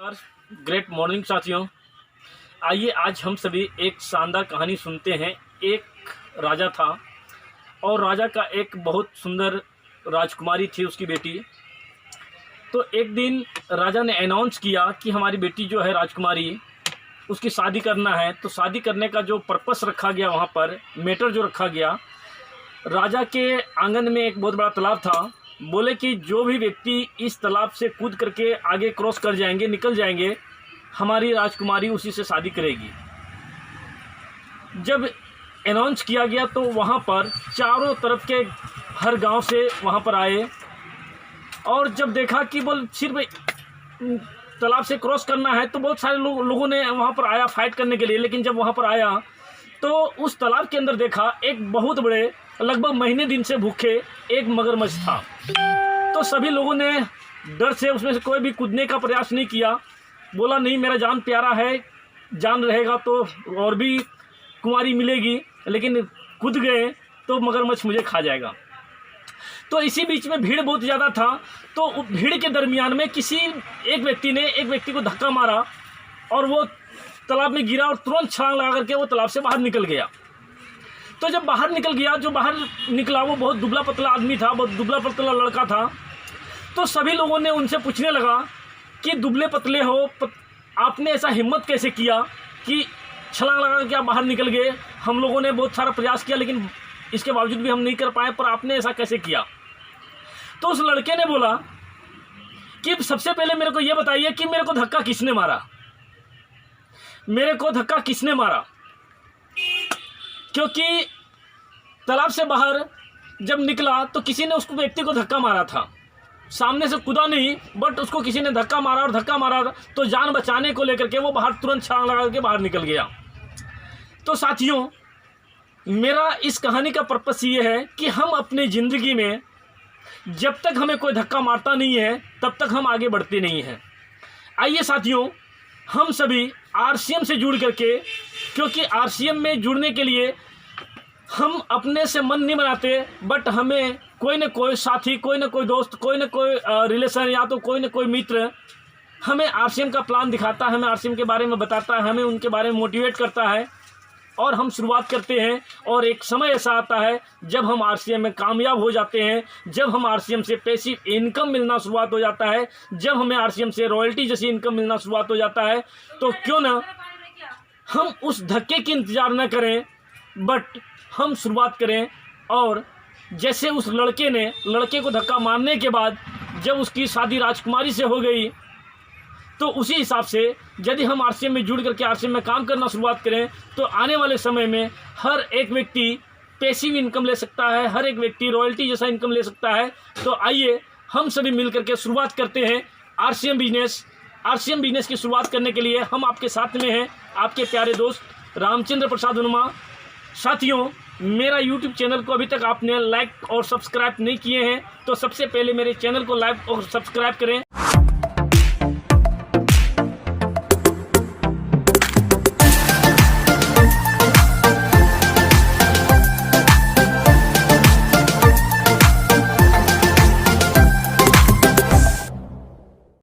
Great morning साथियों, आइए आज हम सभी एक शानदार कहानी सुनते हैं। एक राजा था और राजा का एक बहुत सुंदर राजकुमारी थी, उसकी बेटी। तो एक दिन राजा ने अनाउंस किया कि हमारी बेटी जो है राजकुमारी, उसकी शादी करना है। तो शादी करने का जो पर्पस रखा गया, वहाँ पर मैटर जो रखा गया, राजा के आंगन में एक बहुत बड़ा तालाब था। बोले कि जो भी व्यक्ति इस तालाब से कूद करके आगे क्रॉस कर जाएंगे, निकल जाएंगे, हमारी राजकुमारी उसी से शादी करेगी। जब अनाउंस किया गया तो वहाँ पर चारों तरफ के हर गांव से वहाँ पर आए और जब देखा कि बोल सिर्फ तालाब से क्रॉस करना है, तो बहुत सारे लोगों ने वहाँ पर आया फाइट करने के लिए। लेकिन जब वहाँ पर आया तो उस तालाब के अंदर देखा एक बहुत बड़े, लगभग महीने दिन से भूखे एक मगरमच्छ था। तो सभी लोगों ने डर से उसमें से कोई भी कूदने का प्रयास नहीं किया। बोला नहीं, मेरा जान प्यारा है, जान रहेगा तो और भी कुंवारी मिलेगी, लेकिन कूद गए तो मगरमच्छ मुझे खा जाएगा। तो इसी बीच में भीड़ बहुत ज़्यादा था। तो भीड़ के दरमियान में किसी एक व्यक्ति ने एक व्यक्ति को धक्का मारा और वो तालाब में गिरा और तुरंत छलांग लगा करके वो तालाब से बाहर निकल गया। तो जब बाहर निकल गया, जो बाहर निकला वो बहुत दुबला पतला आदमी था, बहुत दुबला पतला लड़का था। तो सभी लोगों ने उनसे पूछने लगा कि दुबले पतले हो, आपने ऐसा हिम्मत कैसे किया कि छलांग लगा करके आप बाहर निकल गए? हम लोगों ने बहुत सारा प्रयास किया, लेकिन इसके बावजूद भी हम नहीं कर पाए, पर आपने ऐसा कैसे किया? तो उस लड़के ने बोला कि सबसे पहले मेरे को ये बताइए कि मेरे को धक्का किसने मारा, मेरे को धक्का किसने मारा? क्योंकि तालाब से बाहर जब निकला तो किसी ने उसको व्यक्ति को धक्का मारा था, सामने से कूदा नहीं, बट उसको किसी ने धक्का मारा और धक्का मारा तो जान बचाने को लेकर के वो बाहर तुरंत छलांग लगा के बाहर निकल गया। तो साथियों, मेरा इस कहानी का पर्पस ये है कि हम अपनी ज़िंदगी में जब तक हमें कोई धक्का मारता नहीं है तब तक हम आगे बढ़ते नहीं हैं। आइए साथियों, हम सभी आरसीएम से जुड़ करके, क्योंकि आरसीएम में जुड़ने के लिए हम अपने से मन नहीं बनाते, बट हमें कोई न कोई साथी, कोई न कोई दोस्त, कोई न कोई रिलेशन या तो कोई न कोई मित्र हमें आरसीएम का प्लान दिखाता है, हमें आरसीएम के बारे में बताता है, हमें उनके बारे में मोटिवेट करता है और हम शुरुआत करते हैं। और एक समय ऐसा आता है जब हम आरसीएम में कामयाब हो जाते हैं, जब हम आरसीएम से पैसिव इनकम मिलना शुरुआत हो जाता है, जब हमें आरसीएम से रॉयल्टी जैसी इनकम मिलना शुरुआत हो जाता है। तो क्यों ना हम उस धक्के की इंतज़ार न करें, बट हम शुरुआत करें। और जैसे उस लड़के को धक्का मारने के बाद जब उसकी शादी राजकुमारी से हो गई, तो उसी हिसाब से यदि हम आरसीएम में जुड़ करके आरसीएम में काम करना शुरुआत करें तो आने वाले समय में हर एक व्यक्ति पैसिव इनकम ले सकता है, हर एक व्यक्ति रॉयल्टी जैसा इनकम ले सकता है। तो आइए हम सभी मिल करके शुरुआत करते हैं आरसीएम बिजनेस। आरसीएम बिजनेस की शुरुआत करने के लिए हम आपके साथ में हैं, आपके प्यारे दोस्त रामचंद्र प्रसाद उनमा। साथियों, मेरा यूट्यूब चैनल को अभी तक आपने लाइक और सब्सक्राइब नहीं किए हैं तो सबसे पहले मेरे चैनल को लाइक और सब्सक्राइब करें